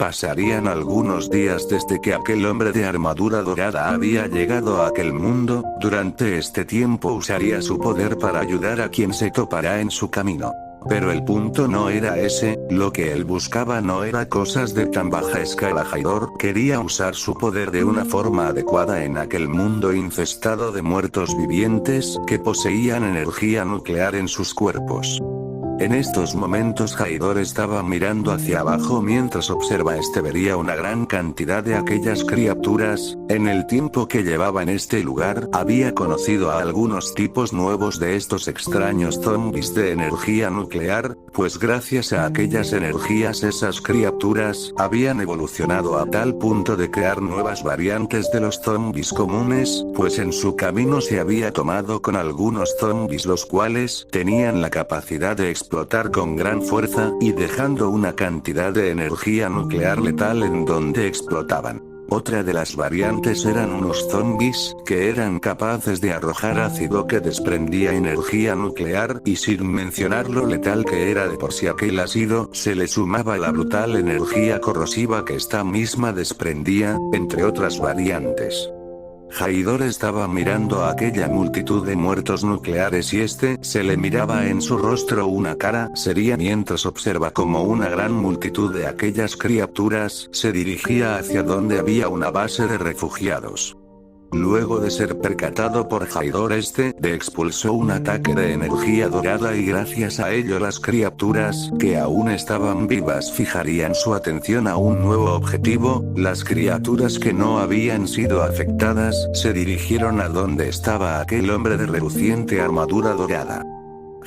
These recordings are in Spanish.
Pasarían algunos días desde que aquel hombre de armadura dorada había llegado a aquel mundo. Durante este tiempo usaría su poder para ayudar a quien se topará en su camino. Pero el punto no era ese, lo que él buscaba no era cosas de tan baja escala. Haydor quería usar su poder de una forma adecuada en aquel mundo infestado de muertos vivientes que poseían energía nuclear en sus cuerpos. En estos momentos Haydor estaba mirando hacia abajo mientras observa vería una gran cantidad de aquellas criaturas. En el tiempo que llevaba en este lugar, había conocido a algunos tipos nuevos de estos extraños zombies de energía nuclear, pues gracias a aquellas energías esas criaturas habían evolucionado a tal punto de crear nuevas variantes de los zombies comunes, pues en su camino se había tomado con algunos zombies los cuales tenían la capacidad de explotar con gran fuerza y dejando una cantidad de energía nuclear letal en donde explotaban. Otra de las variantes eran unos zombies que eran capaces de arrojar ácido que desprendía energía nuclear, y sin mencionar lo letal que era de por sí aquel ácido, se le sumaba la brutal energía corrosiva que esta misma desprendía, entre otras variantes. Haydor estaba mirando a aquella multitud de muertos nucleares y se le miraba en su rostro una cara seria mientras observa como una gran multitud de aquellas criaturas se dirigía hacia donde había una base de refugiados. Luego de ser percatado por Haydor expulsó un ataque de energía dorada y gracias a ello las criaturas que aún estaban vivas fijarían su atención a un nuevo objetivo. Las criaturas que no habían sido afectadas se dirigieron a donde estaba aquel hombre de reluciente armadura dorada.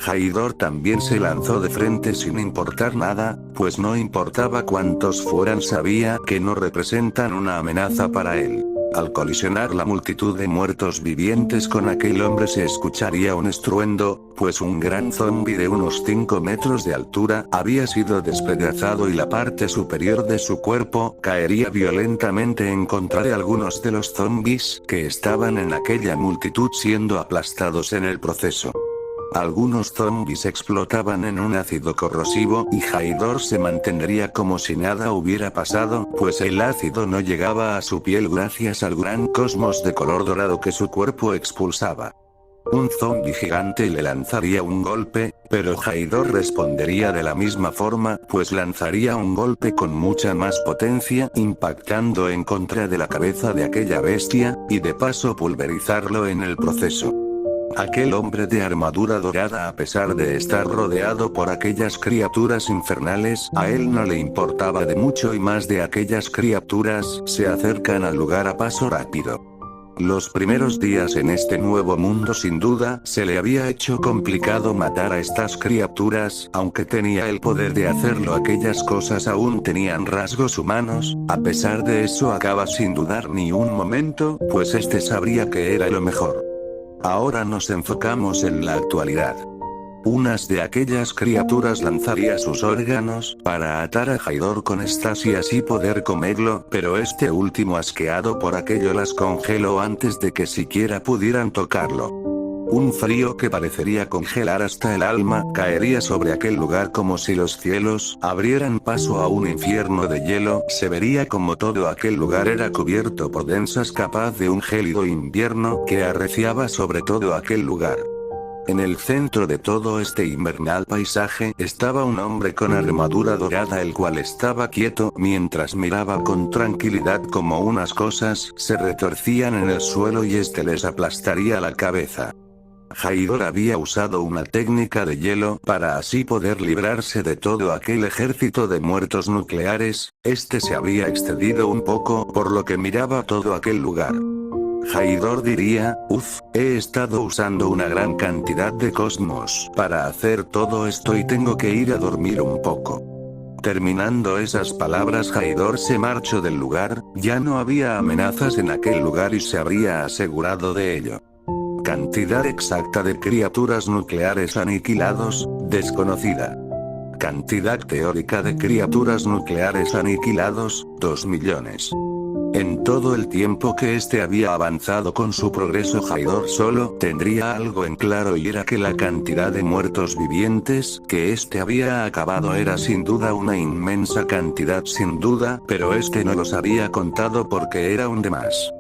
Haydor también se lanzó de frente sin importar nada, pues no importaba cuántos fueran, sabía que no representan una amenaza para él. Al colisionar la multitud de muertos vivientes con aquel hombre se escucharía un estruendo, pues un gran zombi de unos 5 metros de altura había sido despedazado y la parte superior de su cuerpo caería violentamente en contra de algunos de los zombis que estaban en aquella multitud siendo aplastados en el proceso. Algunos zombies explotaban en un ácido corrosivo y Haydor se mantendría como si nada hubiera pasado, pues el ácido no llegaba a su piel gracias al gran cosmos de color dorado que su cuerpo expulsaba. Un zombi gigante le lanzaría un golpe, pero Haydor respondería de la misma forma, pues lanzaría un golpe con mucha más potencia, impactando en contra de la cabeza de aquella bestia, y de paso pulverizarlo en el proceso. Aquel hombre de armadura dorada, a pesar de estar rodeado por aquellas criaturas infernales, a él no le importaba de mucho y más de aquellas criaturas se acercan al lugar a paso rápido. Los primeros días en este nuevo mundo sin duda se le había hecho complicado matar a estas criaturas, aunque tenía el poder de hacerlo, aquellas cosas aún tenían rasgos humanos. A pesar de eso acaba sin dudar ni un momento, pues sabría que era lo mejor. Ahora nos enfocamos en la actualidad. Unas de aquellas criaturas lanzaría sus órganos para atar a Haydor con estas y así poder comerlo, pero este último, asqueado por aquello, las congeló antes de que siquiera pudieran tocarlo. Un frío que parecería congelar hasta el alma caería sobre aquel lugar como si los cielos abrieran paso a un infierno de hielo. Se vería como todo aquel lugar era cubierto por densas capas de un gélido invierno que arreciaba sobre todo aquel lugar. En el centro de todo este invernal paisaje estaba un hombre con armadura dorada, el cual estaba quieto mientras miraba con tranquilidad como unas cosas se retorcían en el suelo y les aplastaría la cabeza. Haydor había usado una técnica de hielo para así poder librarse de todo aquel ejército de muertos nucleares. Se había excedido un poco por lo que miraba todo aquel lugar. Haydor diría, he estado usando una gran cantidad de cosmos para hacer todo esto y tengo que ir a dormir un poco. Terminando esas palabras, Haydor se marchó del lugar. Ya no había amenazas en aquel lugar y se habría asegurado de ello. Cantidad exacta de criaturas nucleares aniquilados, desconocida. Cantidad teórica de criaturas nucleares aniquilados, 2 millones. En todo el tiempo que este había avanzado con su progreso, Haidor solo tendría algo en claro, y era que la cantidad de muertos vivientes que este había acabado era sin duda una inmensa cantidad, sin duda, pero este no los había contado porque era un de más.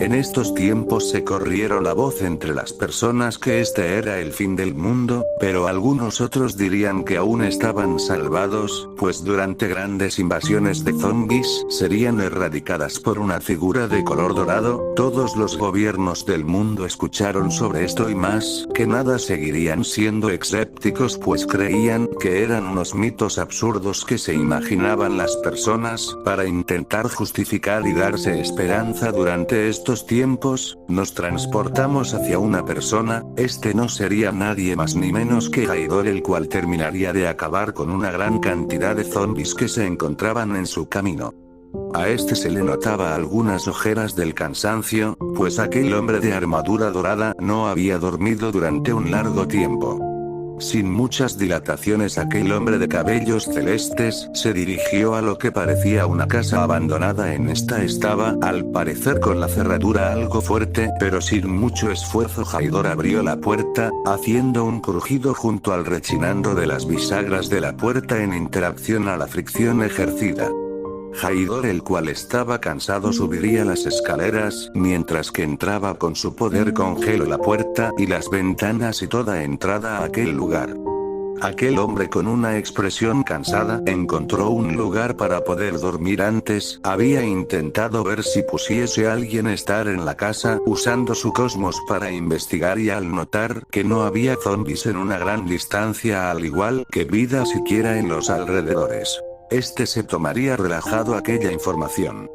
En estos tiempos se corrieron la voz entre las personas que este era el fin del mundo, pero algunos otros dirían que aún estaban salvados, pues durante grandes invasiones de zombies serían erradicadas por una figura de color dorado. Todos los gobiernos del mundo escucharon sobre esto y más que nada seguirían siendo escépticos, pues creían que eran unos mitos absurdos que se imaginaban las personas para intentar justificar y darse esperanza. Durante estos tiempos, nos transportamos hacia una persona, este no sería nadie más ni menos que Haidor, el cual terminaría de acabar con una gran cantidad de zombies que se encontraban en su camino. A este se le notaba algunas ojeras del cansancio, pues aquel hombre de armadura dorada no había dormido durante un largo tiempo. Sin muchas dilataciones, aquel hombre de cabellos celestes se dirigió a lo que parecía una casa abandonada. En esta estaba, al parecer, con la cerradura algo fuerte, pero sin mucho esfuerzo Haidor abrió la puerta, haciendo un crujido junto al rechinando de las bisagras de la puerta en interacción a la fricción ejercida. Haidor, el cual estaba cansado, subiría las escaleras, mientras que entraba con su poder congeló la puerta y las ventanas y toda entrada a aquel lugar. Aquel hombre, con una expresión cansada, encontró un lugar para poder dormir. Antes había intentado ver si pusiese a alguien estar en la casa, usando su cosmos para investigar, y al notar que no había zombies en una gran distancia, al igual que vida siquiera en los alrededores, este se tomaría relajado aquella información.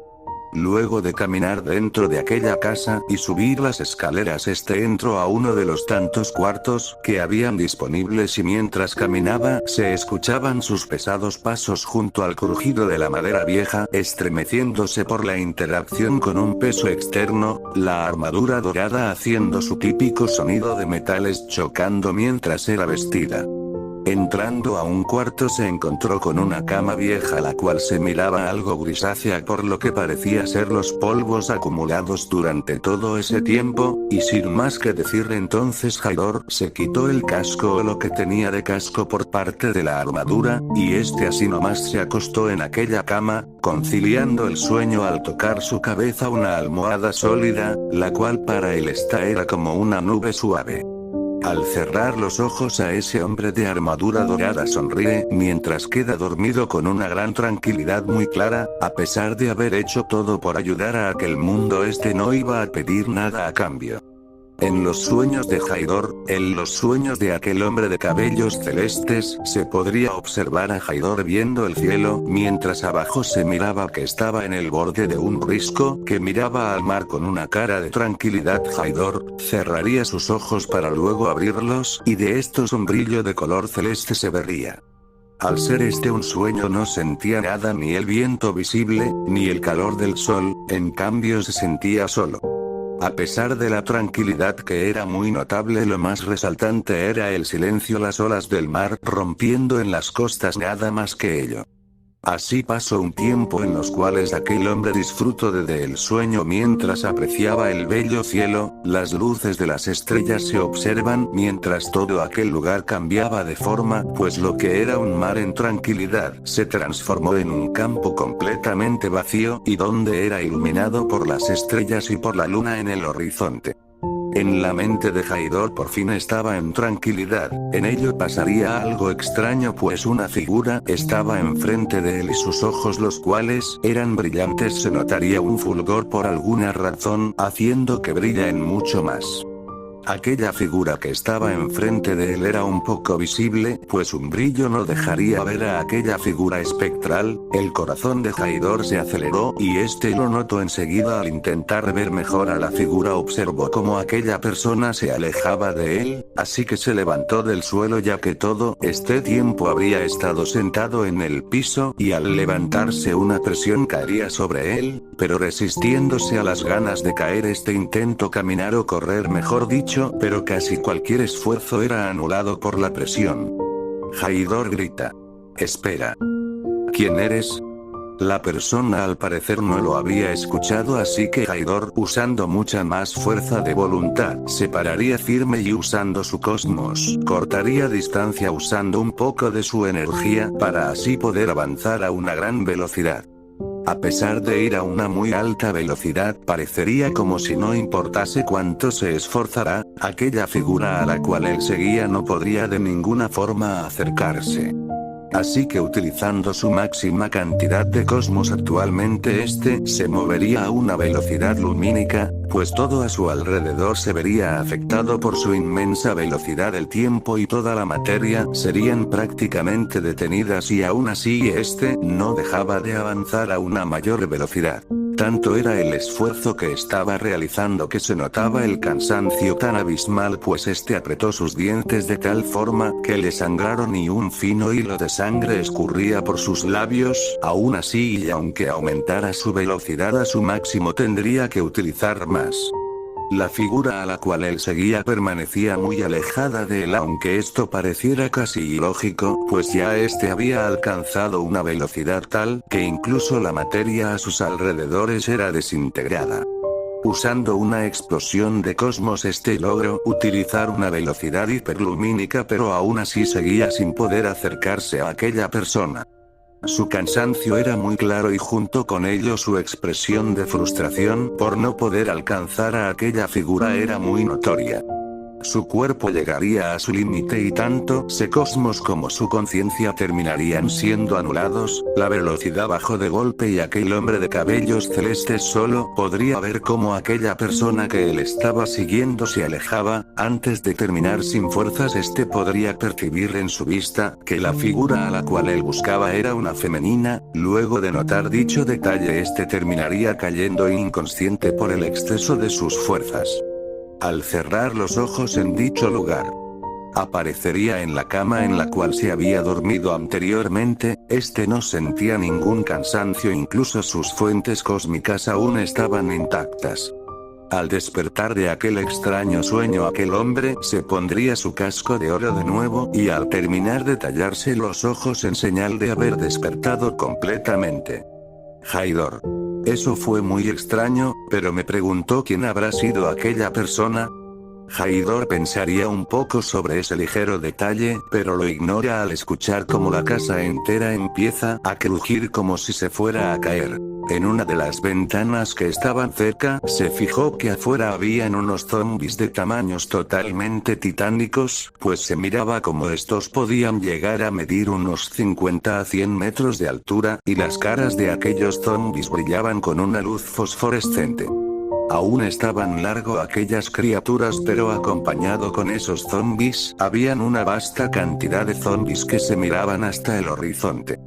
Luego de caminar dentro de aquella casa y subir las escaleras, este entró a uno de los tantos cuartos que habían disponibles, y mientras caminaba se escuchaban sus pesados pasos junto al crujido de la madera vieja, estremeciéndose por la interacción con un peso externo, la armadura dorada haciendo su típico sonido de metales chocando mientras era vestida. Entrando a un cuarto se encontró con una cama vieja, la cual se miraba algo grisácea por lo que parecía ser los polvos acumulados durante todo ese tiempo, y sin más que decir entonces Haidor se quitó el casco o lo que tenía de casco por parte de la armadura, y este así nomás se acostó en aquella cama, conciliando el sueño al tocar su cabeza una almohada sólida, la cual para él esta era como una nube suave. Al cerrar los ojos a ese hombre de armadura dorada sonríe, mientras queda dormido con una gran tranquilidad muy clara, a pesar de haber hecho todo por ayudar a aquel mundo, este no iba a pedir nada a cambio. En los sueños de Haidor, en los sueños de aquel hombre de cabellos celestes, se podría observar a Haidor viendo el cielo, mientras abajo se miraba que estaba en el borde de un risco que miraba al mar con una cara de tranquilidad. Haidor cerraría sus ojos para luego abrirlos, y de estos un brillo de color celeste se vería. Al ser este un sueño, no sentía nada, ni el viento visible, ni el calor del sol, en cambio se sentía solo. A pesar de la tranquilidad que era muy notable, lo más resaltante era el silencio, las olas del mar rompiendo en las costas, nada más que ello. Así pasó un tiempo en los cuales aquel hombre disfrutó del sueño mientras apreciaba el bello cielo, las luces de las estrellas se observan mientras todo aquel lugar cambiaba de forma, pues lo que era un mar en tranquilidad se transformó en un campo completamente vacío, y donde era iluminado por las estrellas y por la luna en el horizonte. En la mente de Haidor por fin estaba en tranquilidad. En ello pasaría algo extraño, pues una figura estaba enfrente de él y sus ojos, los cuales eran brillantes, se notaría un fulgor por alguna razón, haciendo que brillen mucho más. Aquella figura que estaba enfrente de él era un poco visible, pues un brillo no dejaría ver a aquella figura espectral. El corazón de Haidor se aceleró, y este lo notó enseguida. Al intentar ver mejor a la figura, observó cómo aquella persona se alejaba de él, así que se levantó del suelo, ya que todo este tiempo habría estado sentado en el piso, y al levantarse una presión caería sobre él, pero resistiéndose a las ganas de caer, este intentó caminar o correr, mejor dicho, pero casi cualquier esfuerzo era anulado por la presión. Haidor grita: «¡Espera! ¿Quién eres?». La persona al parecer no lo había escuchado, así que Haidor, usando mucha más fuerza de voluntad, se pararía firme y usando su cosmos, cortaría distancia usando un poco de su energía para así poder avanzar a una gran velocidad. A pesar de ir a una muy alta velocidad, parecería como si no importase cuánto se esforzara, aquella figura a la cual él seguía no podría de ninguna forma acercarse. Así que utilizando su máxima cantidad de cosmos actualmente este se movería a una velocidad lumínica, pues todo a su alrededor se vería afectado por su inmensa velocidad. El tiempo y toda la materia serían prácticamente detenidas y aún así este no dejaba de avanzar a una mayor velocidad. Tanto era el esfuerzo que estaba realizando que se notaba el cansancio tan abismal, pues este apretó sus dientes de tal forma que le sangraron y un fino hilo de sangre escurría por sus labios. Aún así, y aunque aumentara su velocidad a su máximo, tendría que utilizar más. La figura a la cual él seguía permanecía muy alejada de él, aunque esto pareciera casi ilógico, pues ya este había alcanzado una velocidad tal que incluso la materia a sus alrededores era desintegrada. Usando una explosión de cosmos este logró utilizar una velocidad hiperlumínica, pero aún así seguía sin poder acercarse a aquella persona. Su cansancio era muy claro y junto con ello su expresión de frustración por no poder alcanzar a aquella figura era muy notoria. Su cuerpo llegaría a su límite y tanto su cosmos como su conciencia terminarían siendo anulados. La velocidad bajó de golpe y aquel hombre de cabellos celestes solo podría ver cómo aquella persona que él estaba siguiendo se alejaba. Antes de terminar sin fuerzas, este podría percibir en su vista que la figura a la cual él buscaba era una femenina. Luego de notar dicho detalle, este terminaría cayendo inconsciente por el exceso de sus fuerzas. Al cerrar los ojos en dicho lugar, aparecería en la cama en la cual se había dormido anteriormente. Este no sentía ningún cansancio, incluso sus fuentes cósmicas aún estaban intactas. Al despertar de aquel extraño sueño, aquel hombre se pondría su casco de oro de nuevo y al terminar de tallarse los ojos en señal de haber despertado completamente. Haidor. Eso fue muy extraño, pero me preguntó quién habrá sido aquella persona. Haidor pensaría un poco sobre ese ligero detalle, pero lo ignora al escuchar cómo la casa entera empieza a crujir como si se fuera a caer. En una de las ventanas que estaban cerca, se fijó que afuera habían unos zombies de tamaños totalmente titánicos, pues se miraba como estos podían llegar a medir unos 50 a 100 metros de altura, y las caras de aquellos zombies brillaban con una luz fosforescente. Aún estaban largo aquellas criaturas, pero acompañado con esos zombies, habían una vasta cantidad de zombies que se miraban hasta el horizonte.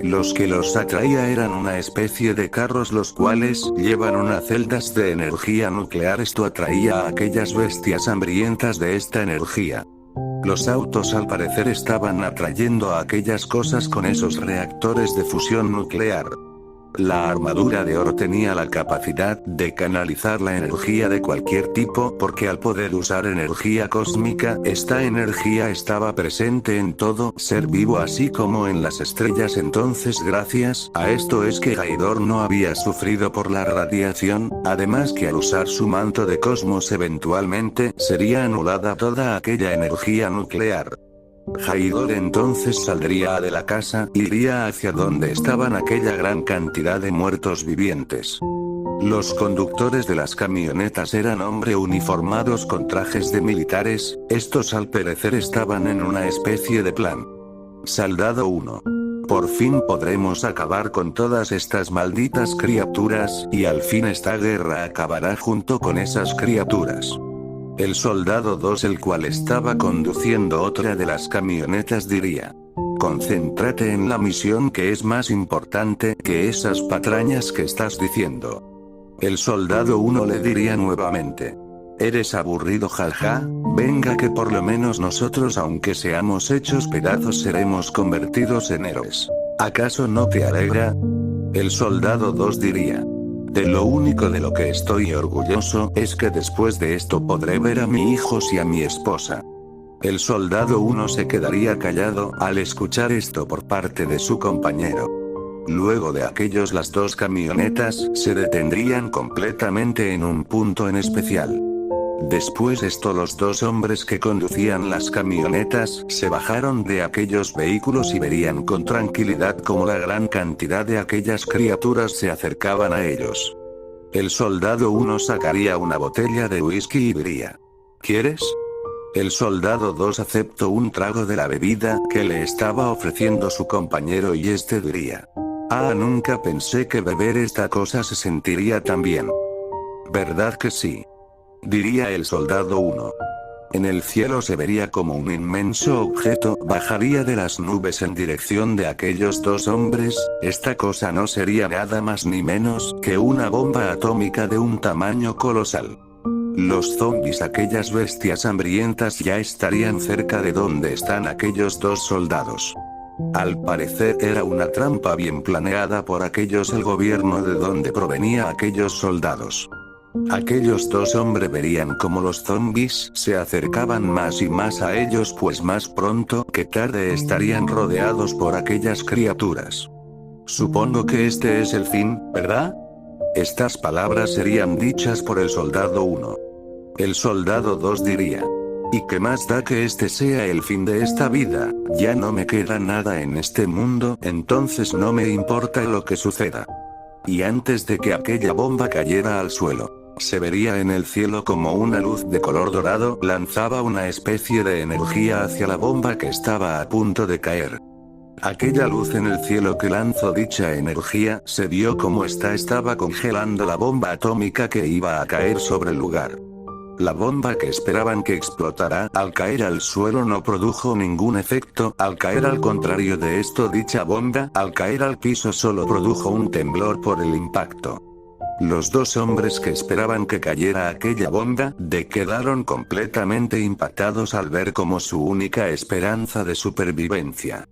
Los que los atraía eran una especie de carros los cuales llevan unas celdas de energía nuclear. Esto atraía a aquellas bestias hambrientas de esta energía. Los autos al parecer estaban atrayendo a aquellas cosas con esos reactores de fusión nuclear. La armadura de oro tenía la capacidad de canalizar la energía de cualquier tipo, porque al poder usar energía cósmica, esta energía estaba presente en todo ser vivo así como en las estrellas. Entonces gracias a esto es que Haidor no había sufrido por la radiación, además que al usar su manto de cosmos eventualmente sería anulada toda aquella energía nuclear. Haidor entonces saldría de la casa, iría hacia donde estaban aquella gran cantidad de muertos vivientes. Los conductores de las camionetas eran hombres uniformados con trajes de militares. Estos al parecer estaban en una especie de plan. Soldado 1. Por fin podremos acabar con todas estas malditas criaturas, y al fin esta guerra acabará junto con esas criaturas. El soldado 2, el cual estaba conduciendo otra de las camionetas, diría: concéntrate en la misión, que es más importante que esas patrañas que estás diciendo. El soldado 1 le diría nuevamente: eres aburrido, jaja, venga que por lo menos nosotros, aunque seamos hechos pedazos, seremos convertidos en héroes. ¿Acaso no te alegra? El soldado 2 diría: de lo único de lo que estoy orgulloso es que después de esto podré ver a mis hijos y a mi esposa. El soldado 1 se quedaría callado al escuchar esto por parte de su compañero. Luego de aquellos las dos camionetas se detendrían completamente en un punto en especial. Después de esto los dos hombres que conducían las camionetas se bajaron de aquellos vehículos y verían con tranquilidad cómo la gran cantidad de aquellas criaturas se acercaban a ellos. El soldado 1 sacaría una botella de whisky y diría: ¿quieres? El soldado 2 aceptó un trago de la bebida que le estaba ofreciendo su compañero y este diría: ah, nunca pensé que beber esta cosa se sentiría tan bien. ¿Verdad que sí? Diría el soldado 1. En el cielo se vería como un inmenso objeto bajaría de las nubes en dirección de aquellos dos hombres. Esta cosa no sería nada más ni menos que una bomba atómica de un tamaño colosal. Los zombies, aquellas bestias hambrientas, ya estarían cerca de donde están aquellos dos soldados. Al parecer era una trampa bien planeada por aquellos el gobierno de donde provenía aquellos soldados. Aquellos dos hombres verían cómo los zombies se acercaban más y más a ellos, pues más pronto que tarde estarían rodeados por aquellas criaturas. Supongo que este es el fin, ¿verdad? Estas palabras serían dichas por el soldado 1. El soldado 2 diría: ¿y qué más da que este sea el fin de esta vida? Ya no me queda nada en este mundo, entonces no me importa lo que suceda. Y antes de que aquella bomba cayera al suelo, se vería en el cielo como una luz de color dorado lanzaba una especie de energía hacia la bomba que estaba a punto de caer. Aquella luz en el cielo que lanzó dicha energía se vio como estaba congelando la bomba atómica que iba a caer sobre el lugar. La bomba que esperaban que explotara al caer al suelo no produjo ningún efecto al caer, al contrario de esto, dicha bomba al caer al piso solo produjo un temblor por el impacto. Los dos hombres que esperaban que cayera aquella bomba quedaron completamente impactados al ver como su única esperanza de supervivencia,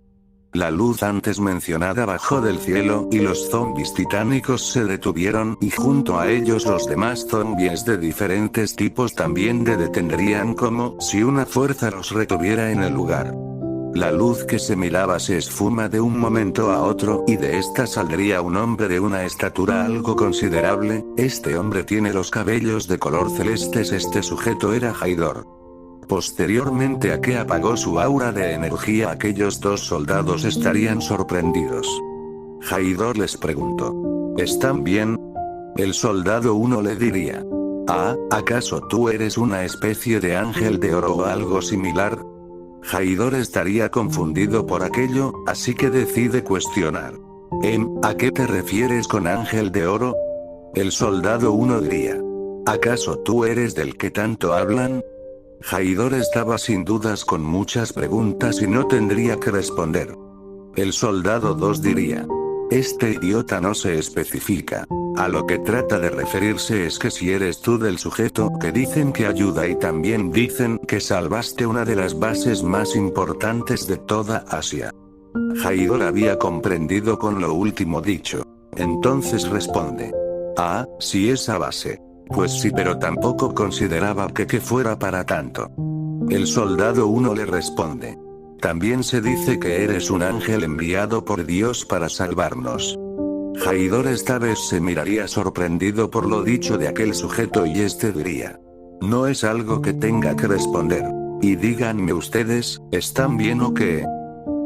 la luz antes mencionada, bajó del cielo y los zombies titánicos se detuvieron y junto a ellos los demás zombies de diferentes tipos también detendrían, como si una fuerza los retuviera en el lugar. La luz que se miraba se esfuma de un momento a otro y de esta saldría un hombre de una estatura algo considerable. Este hombre tiene los cabellos de color celestes. Este sujeto era Haydor. Posteriormente a que apagó su aura de energía, aquellos dos soldados estarían sorprendidos. Haydor les preguntó: ¿están bien? El soldado 1 le diría: ah, ¿acaso tú eres una especie de ángel de oro o algo similar? Haydor estaría confundido por aquello, así que decide cuestionar: ¿a qué te refieres con ángel de oro? El soldado 1 diría: ¿acaso tú eres del que tanto hablan? Haydor estaba sin dudas con muchas preguntas y no tendría que responder. El soldado 2 diría: este idiota no se especifica. A lo que trata de referirse es que si eres tú del sujeto que dicen que ayuda y también dicen que salvaste una de las bases más importantes de toda Asia. Haydor había comprendido con lo último dicho. Entonces responde: ah, sí, esa base. Pues sí, pero tampoco consideraba que fuera para tanto. El soldado 1 le responde: también se dice que eres un ángel enviado por Dios para salvarnos. Haydor esta vez se miraría sorprendido por lo dicho de aquel sujeto y este diría: no es algo que tenga que responder. Y díganme ustedes, ¿están bien o qué?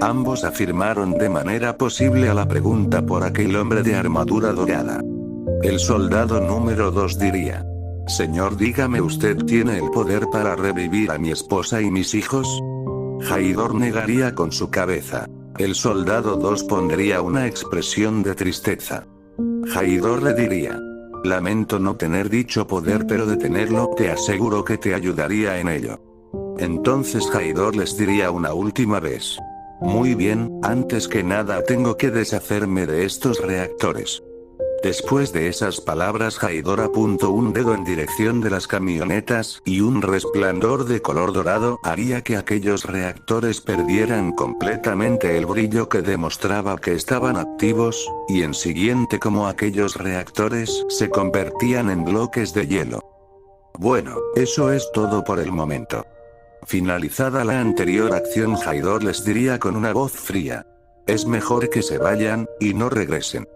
Ambos afirmaron de manera posible a la pregunta por aquel hombre de armadura dorada. El soldado número 2 diría: señor, dígame, ¿usted tiene el poder para revivir a mi esposa y mis hijos? Haydor negaría con su cabeza. El soldado 2 pondría una expresión de tristeza. Haydor le diría: lamento no tener dicho poder, pero de tenerlo te aseguro que te ayudaría en ello. Entonces Haydor les diría una última vez: muy bien, antes que nada tengo que deshacerme de estos reactores. Después de esas palabras, Haydor apuntó un dedo en dirección de las camionetas y un resplandor de color dorado haría que aquellos reactores perdieran completamente el brillo que demostraba que estaban activos, y en siguiente como aquellos reactores se convertían en bloques de hielo. Bueno, eso es todo por el momento. Finalizada la anterior acción, Haydor les diría con una voz fría: Es mejor que se vayan, y no regresen.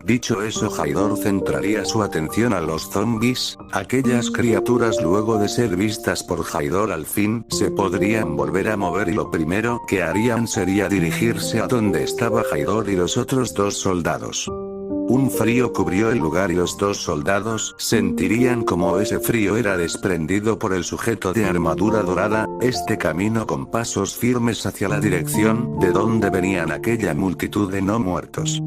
Dicho eso, Haidor centraría su atención a los zombies. Aquellas criaturas, luego de ser vistas por Haidor, al fin se podrían volver a mover, y lo primero que harían sería dirigirse a donde estaba Haidor y los otros dos soldados. Un frío cubrió el lugar y los dos soldados sentirían como ese frío era desprendido por el sujeto de armadura dorada. Este caminó con pasos firmes hacia la dirección de donde venían aquella multitud de no muertos.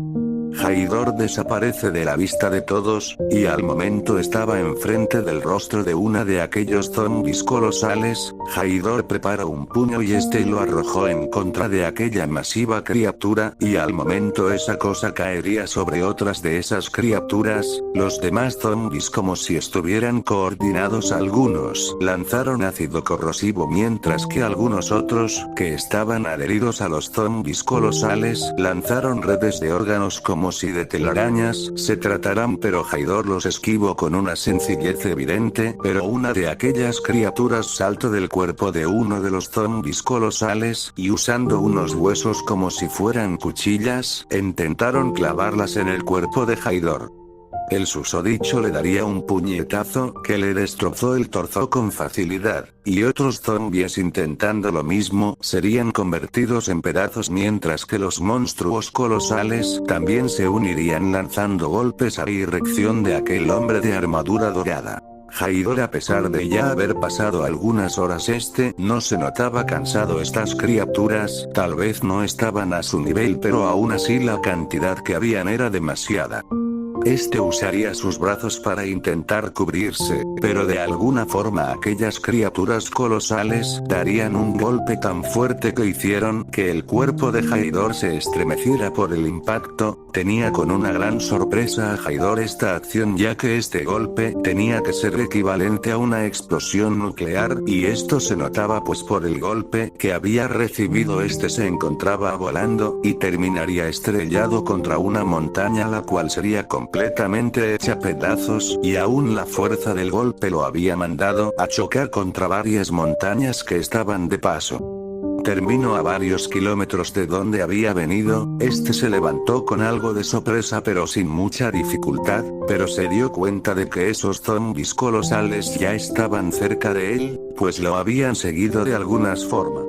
Haidor desaparece de la vista de todos, y al momento estaba enfrente del rostro de una de aquellos zombies colosales. Haidor prepara un puño y este lo arrojó en contra de aquella masiva criatura, y al momento esa cosa caería sobre otras de esas criaturas. Los demás zombies, como si estuvieran coordinados, algunos lanzaron ácido corrosivo, mientras que algunos otros, que estaban adheridos a los zombies colosales, lanzaron redes de órganos como si de telarañas se trataran, pero Haidor los esquivó con una sencillez evidente. Pero una de aquellas criaturas saltó del cuerpo de uno de los zombies colosales, y usando unos huesos como si fueran cuchillas, intentaron clavarlas en el cuerpo de Haidor. El susodicho le daría un puñetazo que le destrozó el torso con facilidad, y otros zombies intentando lo mismo serían convertidos en pedazos, mientras que los monstruos colosales también se unirían lanzando golpes a la dirección de aquel hombre de armadura dorada. Haidor, a pesar de ya haber pasado algunas horas, no se notaba cansado. Estas criaturas tal vez no estaban a su nivel, pero aún así la cantidad que habían era demasiada. Usaría sus brazos para intentar cubrirse, pero de alguna forma aquellas criaturas colosales darían un golpe tan fuerte que hicieron que el cuerpo de Haidor se estremeciera por el impacto. Tenía con una gran sorpresa a Haidor esta acción, ya que este golpe tenía que ser equivalente a una explosión nuclear, y esto se notaba pues por el golpe que había recibido. Se encontraba volando, y terminaría estrellado contra una montaña, la cual sería completamente hecha a pedazos, y aún la fuerza del golpe lo había mandado a chocar contra varias montañas que estaban de paso. Terminó a varios kilómetros de donde había venido. Se levantó con algo de sorpresa pero sin mucha dificultad, pero se dio cuenta de que esos zombies colosales ya estaban cerca de él, pues lo habían seguido de algunas formas.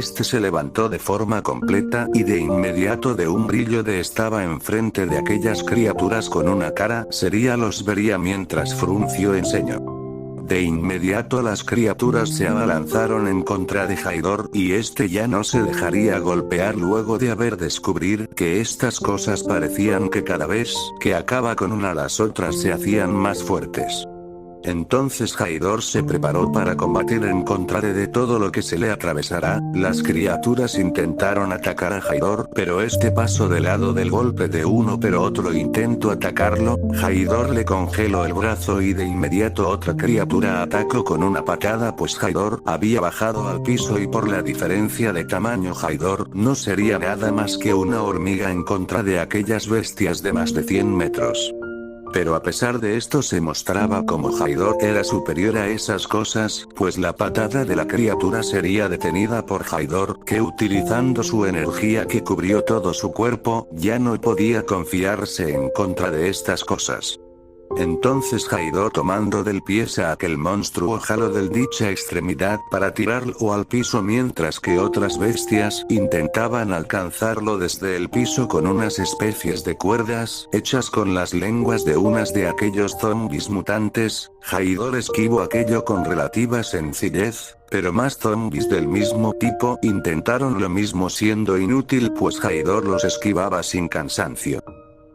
Se levantó de forma completa, y de inmediato de un brillo estaba enfrente de aquellas criaturas con una cara seria. Los vería mientras frunció el ceño. De inmediato las criaturas se abalanzaron en contra de Haidor, y ya no se dejaría golpear luego de haber descubrir que estas cosas parecían que cada vez que acaba con una las otras se hacían más fuertes. Entonces Haidor se preparó para combatir en contra de todo lo que se le atravesara. Las criaturas intentaron atacar a Haidor, pero pasó de lado del golpe de uno, pero otro intentó atacarlo. Haidor le congeló el brazo y de inmediato otra criatura atacó con una patada, pues Haidor había bajado al piso y por la diferencia de tamaño Haidor no sería nada más que una hormiga en contra de aquellas bestias de más de 100 metros. Pero a pesar de esto se mostraba como Haidor era superior a esas cosas, pues la patada de la criatura sería detenida por Haidor, que utilizando su energía que cubrió todo su cuerpo, ya no podía confiarse en contra de estas cosas. Entonces Haidor, tomando del pie a aquel monstruo, jaló de dicha extremidad para tirarlo al piso, mientras que otras bestias intentaban alcanzarlo desde el piso con unas especies de cuerdas hechas con las lenguas de unas de aquellos zombies mutantes. Haidor esquivó aquello con relativa sencillez, pero más zombies del mismo tipo intentaron lo mismo, siendo inútil pues Haidor los esquivaba sin cansancio.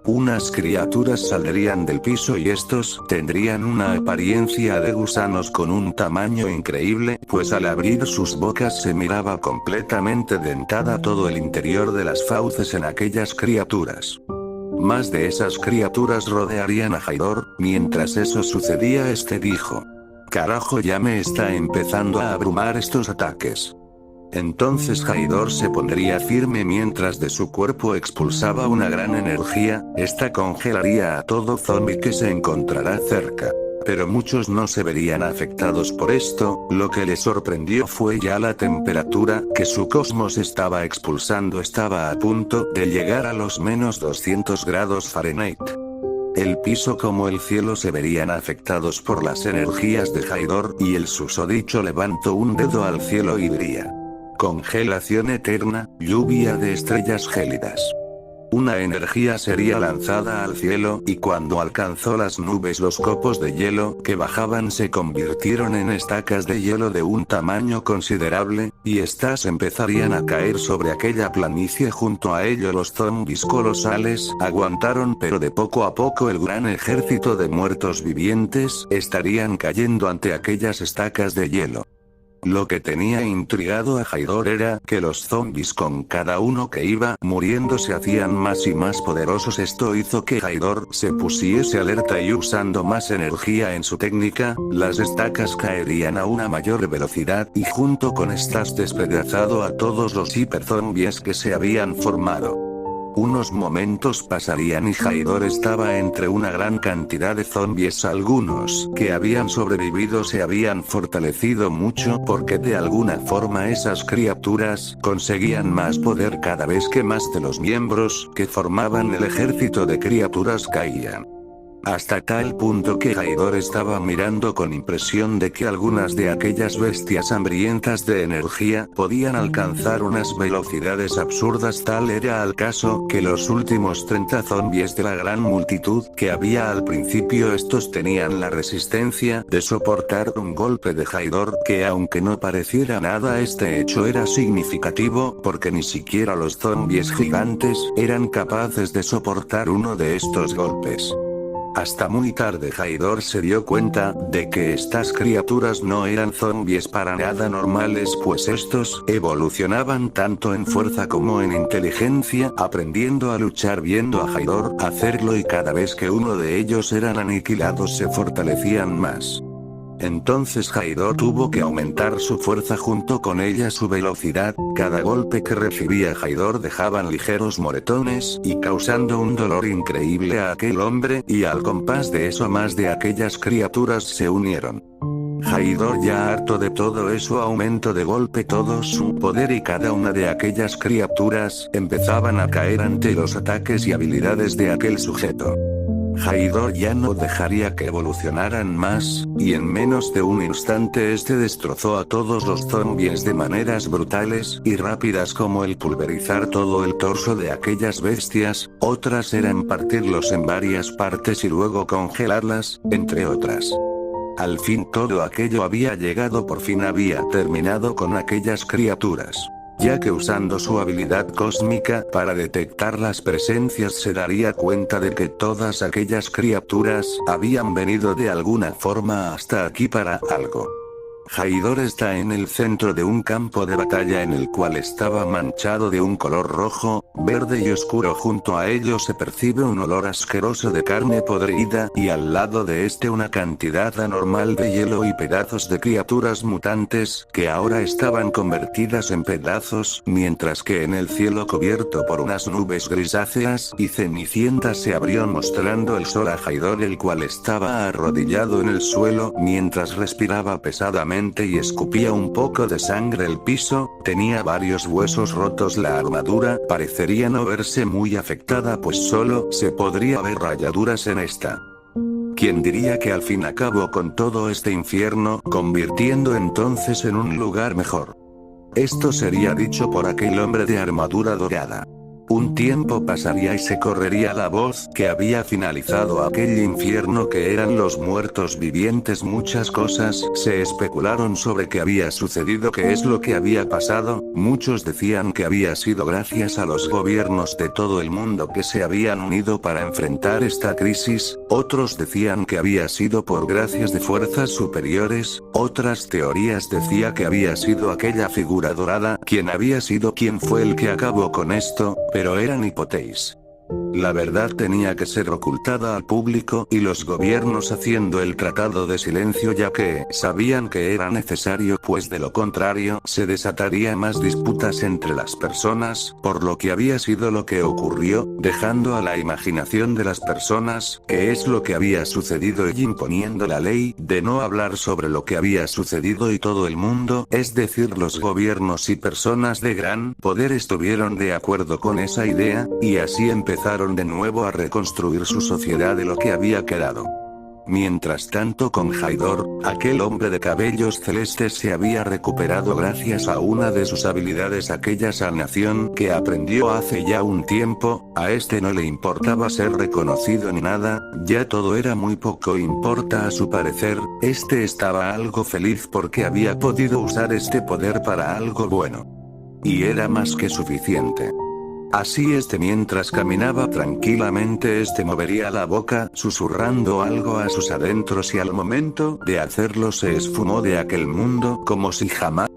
Unas criaturas saldrían del piso y estos tendrían una apariencia de gusanos con un tamaño increíble, pues al abrir sus bocas se miraba completamente dentada todo el interior de las fauces en aquellas criaturas. Más de esas criaturas rodearían a Haidor. Mientras eso sucedía, dijo: "Carajo, ya me está empezando a abrumar estos ataques". Entonces Haidor se pondría firme mientras de su cuerpo expulsaba una gran energía. Esta congelaría a todo zombie que se encontrará cerca. pero muchos no se verían afectados por esto. Lo que les sorprendió fue ya la temperatura que su cosmos estaba expulsando estaba a punto de llegar a los menos 200 grados Fahrenheit. El piso como el cielo se verían afectados por las energías de Haydor, y el susodicho levantó un dedo al cielo y diría: congelación eterna, lluvia de estrellas gélidas. Una energía sería lanzada al cielo, y cuando alcanzó las nubes los copos de hielo que bajaban se convirtieron en estacas de hielo de un tamaño considerable, y estas empezarían a caer sobre aquella planicie. Junto a ello los zombies colosales aguantaron, pero de poco a poco el gran ejército de muertos vivientes estarían cayendo ante aquellas estacas de hielo. Lo que tenía intrigado a Haydor era que los zombies con cada uno que iba muriendo se hacían más y más poderosos. Esto hizo que Haydor se pusiese alerta y usando más energía en su técnica, las estacas caerían a una mayor velocidad y junto con estas despedazado a todos los hiperzombies que se habían formado. Unos momentos pasarían y Haydor estaba entre una gran cantidad de zombies. Algunos que habían sobrevivido se habían fortalecido mucho porque de alguna forma esas criaturas conseguían más poder cada vez que más de los miembros que formaban el ejército de criaturas caían. Hasta tal punto que Haydor estaba mirando con impresión de que algunas de aquellas bestias hambrientas de energía podían alcanzar unas velocidades absurdas. Tal era el caso que los últimos 30 zombies de la gran multitud que había al principio, estos tenían la resistencia de soportar un golpe de Haydor, que aunque no pareciera nada, este hecho era significativo porque ni siquiera los zombies gigantes eran capaces de soportar uno de estos golpes. Hasta muy tarde Haydor se dio cuenta de que estas criaturas no eran zombies para nada normales, pues estos evolucionaban tanto en fuerza como en inteligencia, aprendiendo a luchar viendo a Haydor hacerlo, y cada vez que uno de ellos eran aniquilados se fortalecían más. Entonces Haydor tuvo que aumentar su fuerza, junto con ella su velocidad. Cada golpe que recibía Haydor dejaban ligeros moretones y causando un dolor increíble a aquel hombre, y al compás de eso más de aquellas criaturas se unieron. Haydor, ya harto de todo eso, aumentó de golpe todo su poder y cada una de aquellas criaturas empezaban a caer ante los ataques y habilidades de aquel sujeto. Haydor ya no dejaría que evolucionaran más, y en menos de un instante este destrozó a todos los zombies de maneras brutales y rápidas, como el pulverizar todo el torso de aquellas bestias. Otras eran partirlos en varias partes y luego congelarlas, entre otras. Al fin todo aquello había llegado, por fin había terminado con aquellas criaturas. Ya que usando su habilidad cósmica para detectar las presencias se daría cuenta de que todas aquellas criaturas habían venido de alguna forma hasta aquí para algo. Haydor está en el centro de un campo de batalla en el cual estaba manchado de un color rojo, verde y oscuro. Junto a ello se percibe un olor asqueroso de carne podrida, y al lado de este una cantidad anormal de hielo y pedazos de criaturas mutantes, que ahora estaban convertidas en pedazos, mientras que en el cielo cubierto por unas nubes grisáceas y cenicientas se abrió mostrando el sol a Haydor, el cual estaba arrodillado en el suelo mientras respiraba pesadamente y escupía un poco de sangre. El piso tenía varios huesos rotos. La armadura parecería no verse muy afectada, pues solo se podría ver rayaduras en esta. ¿Quién diría que al fin acabó con todo este infierno, convirtiendo entonces en un lugar mejor? Esto sería dicho por aquel hombre de armadura dorada. Un tiempo pasaría y se correría la voz que había finalizado aquel infierno, que eran los muertos vivientes. Muchas cosas se especularon sobre qué había sucedido, qué es lo que había pasado. Muchos decían que había sido gracias a los gobiernos de todo el mundo que se habían unido para enfrentar esta crisis. Otros decían que había sido por gracias de fuerzas superiores. Otras teorías decía que había sido aquella figura dorada quien había sido quien fue el que acabó con esto, pero eran hipótesis. La verdad tenía que ser ocultada al público y los gobiernos haciendo el tratado de silencio ya que sabían que era necesario pues de lo contrario se desataría más disputas entre las personas por lo que había sido lo que ocurrió, dejando a la imaginación de las personas qué es lo que había sucedido y imponiendo la ley de no hablar sobre lo que había sucedido y todo el mundo, es decir los gobiernos y personas de gran poder estuvieron de acuerdo con esa idea, y así empezaron de nuevo a reconstruir su sociedad de lo que había quedado. Mientras tanto con Haidor, aquel hombre de cabellos celestes se había recuperado gracias a una de sus habilidades aquella sanación que aprendió hace ya un tiempo, a este no le importaba ser reconocido ni nada, ya todo era muy poco importa a su parecer, este estaba algo feliz porque había podido usar este poder para algo bueno. Y era más que suficiente. Así mientras caminaba tranquilamente movería la boca susurrando algo a sus adentros y al momento de hacerlo se esfumó de aquel mundo como si jamás